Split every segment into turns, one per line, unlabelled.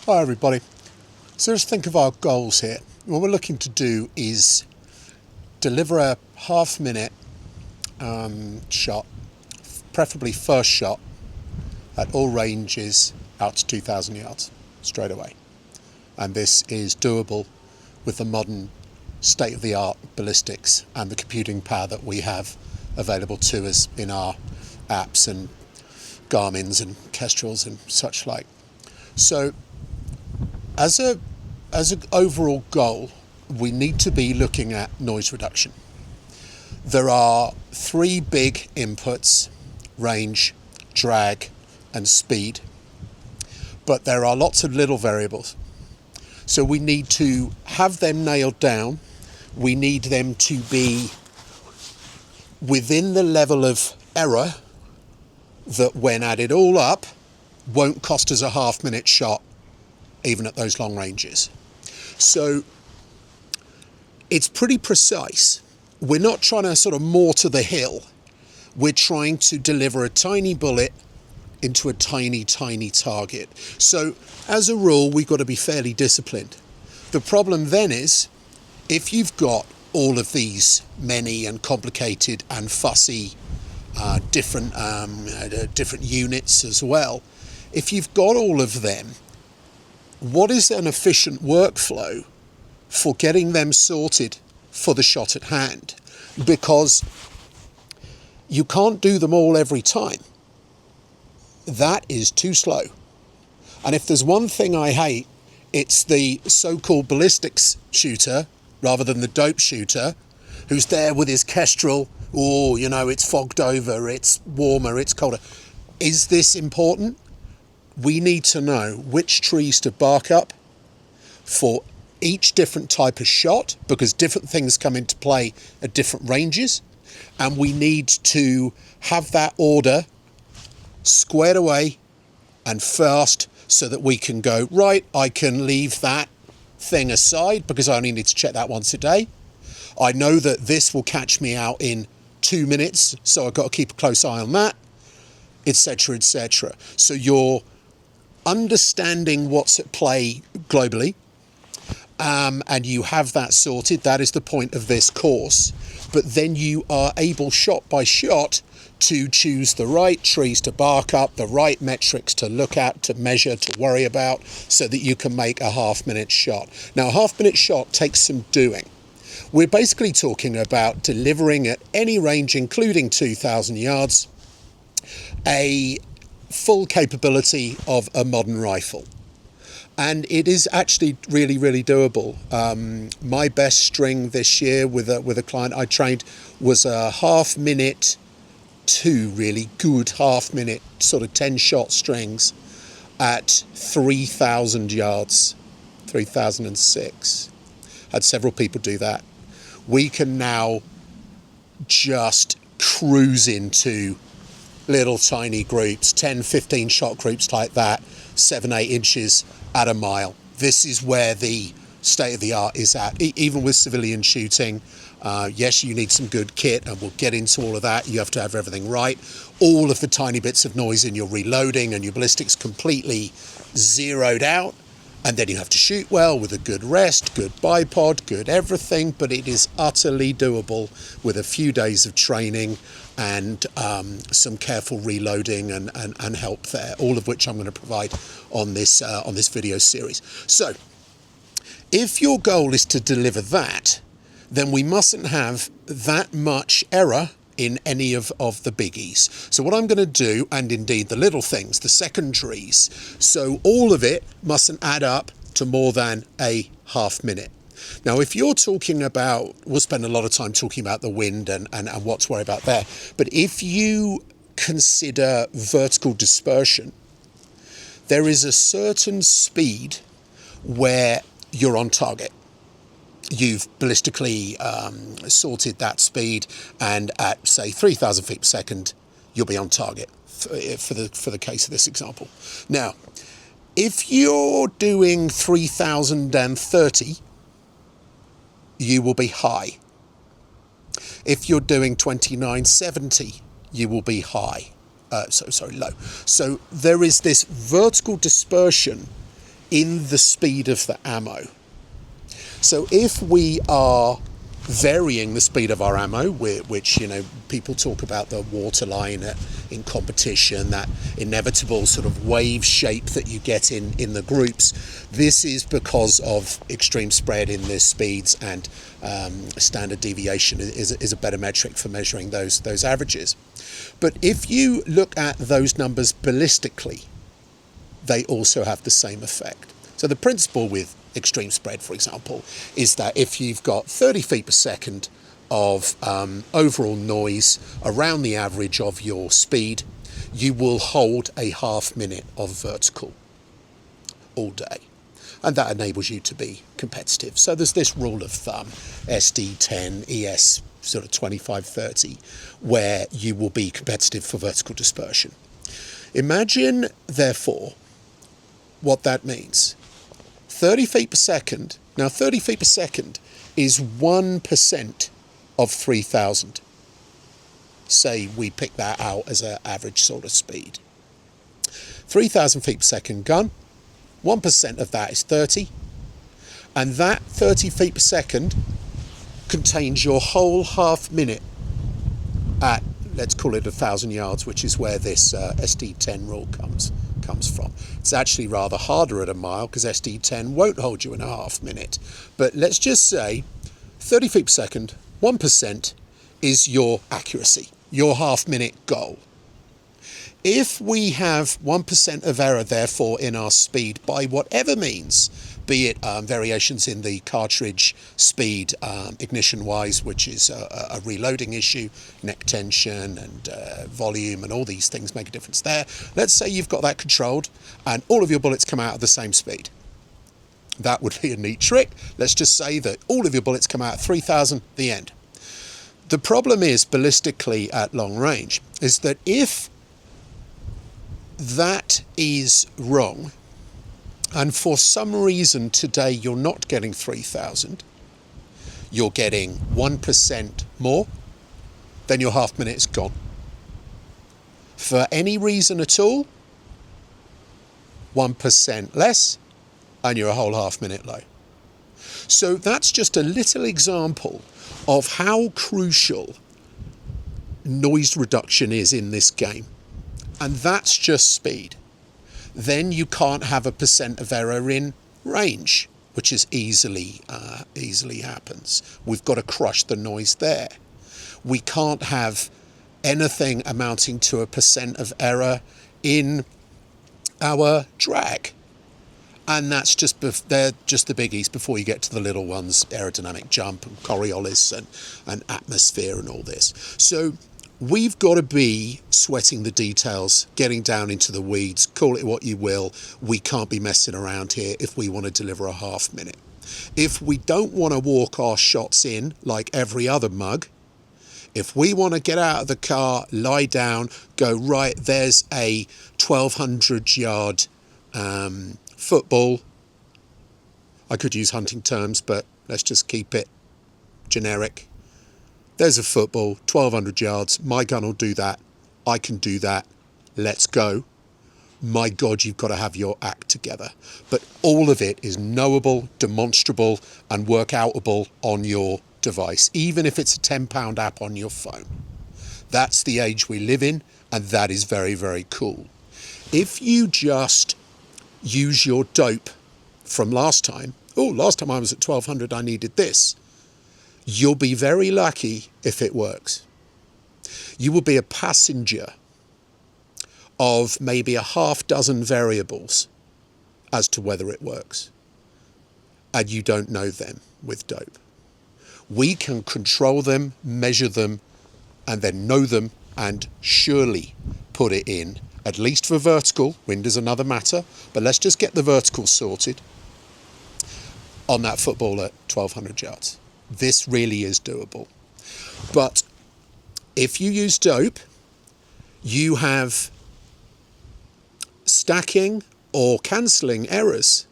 Hi everybody. So let's think of our goals here. What we're looking to do is deliver a half-minute shot, preferably first shot, at all ranges out to 2,000 yards straight away. And this is doable with the modern state-of-the-art ballistics and the computing power that we have available to us in our apps and Garmin's and Kestrels and such like. So as an overall goal, we need to be looking at noise reduction. There are three big inputs: range, drag, and speed. But there are lots of little variables. So we need to have them nailed down. We need them to be within the level of error that, when added all up, won't cost us a half-minute shot, even at those long ranges. So it's pretty precise. We're not trying to sort of mortar the hill. We're trying to deliver a tiny bullet into a tiny, tiny target. So as a rule, we've got to be fairly disciplined. The problem then is, if you've got all of these many and complicated and fussy different units as well, if you've got all of them, what is an efficient workflow for getting them sorted for the shot at hand? Because you can't do them all every time. That is too slow. And if there's one thing I hate, it's the so-called ballistics shooter rather than the dope shooter who's there with his Kestrel. Oh, you know, it's fogged over, it's warmer, it's colder. Is this important? We need to know which trees to bark up for each different type of shot, because different things come into play at different ranges. And we need to have that order squared away and fast so that we can go, right, I can leave that thing aside because I only need to check that once a day. I know that this will catch me out in 2 minutes, so I've got to keep a close eye on that, etc., etc. So you're understanding what's at play globally, and you have that sorted. That is the point of this course. But then you are able, shot by shot, to choose the right trees to bark up, the right metrics to look at, to measure, to worry about, so that you can make a half-minute shot. Now, a half-minute shot takes some doing. We're basically talking about delivering at any range, including 2,000 yards, a full capability of a modern rifle. And it is actually really, really doable. My best string this year with a client I trained was a half-minute, two really good half-minute sort of 10-shot strings at 3,000 yards, 3,006. Had several people do that. We can now just cruise into little tiny groups, 10, 15 shot groups like that, 7, 8 inches at a mile. This is where the state of the art is at. Even with civilian shooting, yes, you need some good kit, and we'll get into all of that. You have to have everything right. All of the tiny bits of noise in your reloading and your ballistics completely zeroed out. And then you have to shoot well with a good rest, good bipod, good everything. But it is utterly doable with a few days of training and some careful reloading and help there, all of which I'm going to provide on this video series. So if your goal is to deliver that, then we mustn't have that much error in any of the biggies. So what I'm going to do, and indeed the little things, the secondaries, so all of it mustn't add up to more than a half-minute. Now, if you're talking about, we'll spend a lot of time talking about the wind and what to worry about there, but if you consider vertical dispersion, there is a certain speed where you're on target. You've ballistically sorted that speed, and at, say, 3,000 feet per second, you'll be on target for the case of this example. Now, if you're doing 3,030, you will be high. If you're doing 2970, you will be high. Low. So there is this vertical dispersion in the speed of the ammo. So if we are varying the speed of our ammo, which, you know, people talk about the waterline in competition, that inevitable sort of wave shape that you get in the groups, this is because of extreme spread in the speeds, and standard deviation is a better metric for measuring those averages. But if you look at those numbers ballistically, they also have the same effect. So the principle with extreme spread, for example, is that if you've got 30 feet per second of overall noise around the average of your speed, you will hold a half minute of vertical all day. And that enables you to be competitive. So there's this rule of thumb, SD10, ES sort of 25-30, where you will be competitive for vertical dispersion. Imagine, therefore, what that means. 30 feet per second. Now, 30 feet per second is 1% of 3,000. Say we pick that out as an average sort of speed. 3,000 feet per second gun, 1% of that is 30. And that 30 feet per second contains your whole half minute at, let's call it 1,000 yards, which is where this SD10 rule comes from. It's actually rather harder at a mile because SD10 won't hold you in a half minute. But let's just say 30 feet per second, 1% is your accuracy, your half minute goal. If we have 1% of error, therefore, in our speed by whatever means, be it variations in the cartridge speed, ignition-wise, which is a reloading issue, neck tension and volume and all these things make a difference there. Let's say you've got that controlled and all of your bullets come out at the same speed. That would be a neat trick. Let's just say that all of your bullets come out at 3,000, the end. The problem is, ballistically at long range, is that if that is wrong, and for some reason today you're not getting 3,000, you're getting 1% more, then your half minute is gone. For any reason at all, 1% less, and you're a whole half minute low. So that's just a little example of how crucial noise reduction is in this game. And that's just speed. Then you can't have a percent of error in range, which is easily happens. We've got to crush the noise there. We can't have anything amounting to a percent of error in our drag. And that's they're just the biggies before you get to the little ones, aerodynamic jump and Coriolis and atmosphere and all this. So we've got to be sweating the details, getting down into the weeds, call it what you will. We can't be messing around here if we want to deliver a half minute. If we don't want to walk our shots in like every other mug, if we want to get out of the car, lie down, go, right, there's a 1,200 yard football. I could use hunting terms, but let's just keep it generic. There's a football, 1,200 yards. My gun will do that. I can do that. Let's go. My God, you've got to have your act together. But all of it is knowable, demonstrable, and workoutable on your device, even if it's a £10 app on your phone. That's the age we live in, and that is very, very cool. If you just use your dope from last time, last time I was at 1,200, I needed this. You'll be very lucky if it works. You will be a passenger of maybe a half dozen variables as to whether it works. And you don't know them with dope. We can control them, measure them, and then know them and surely put it in, at least for vertical. Wind is another matter, but let's just get the vertical sorted on that football at 1,200 yards. This really is doable. But if you use dope, you have stacking or cancelling errors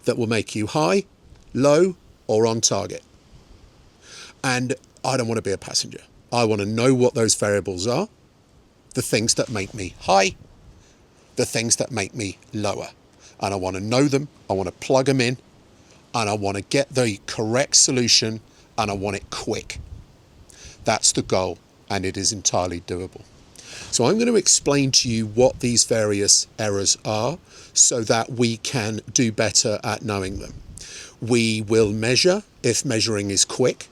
that will make you high, low, or on target. And I don't want to be a passenger. I want to know what those variables are, the things that make me high, the things that make me lower. and I want to know them, I want to plug them in, and I want to get the correct solution, and I want it quick. That's the goal, and it is entirely doable. So I'm going to explain to you what these various errors are so that we can do better at knowing them. We will measure if measuring is quick.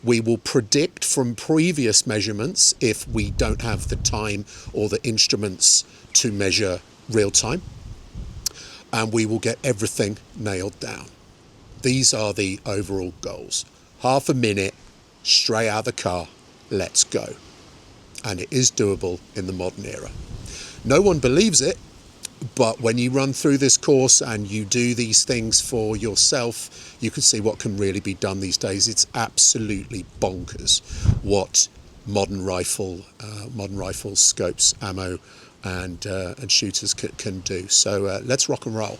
We will predict from previous measurements if we don't have the time or the instruments to measure real time. And we will get everything nailed down. These are the overall goals. Half a minute, straight out of the car, let's go. And it is doable in the modern era. No one believes it, but when you run through this course and you do these things for yourself, you can see what can really be done these days. It's absolutely bonkers what modern rifles, scopes, ammo, and shooters can do. So let's rock and roll.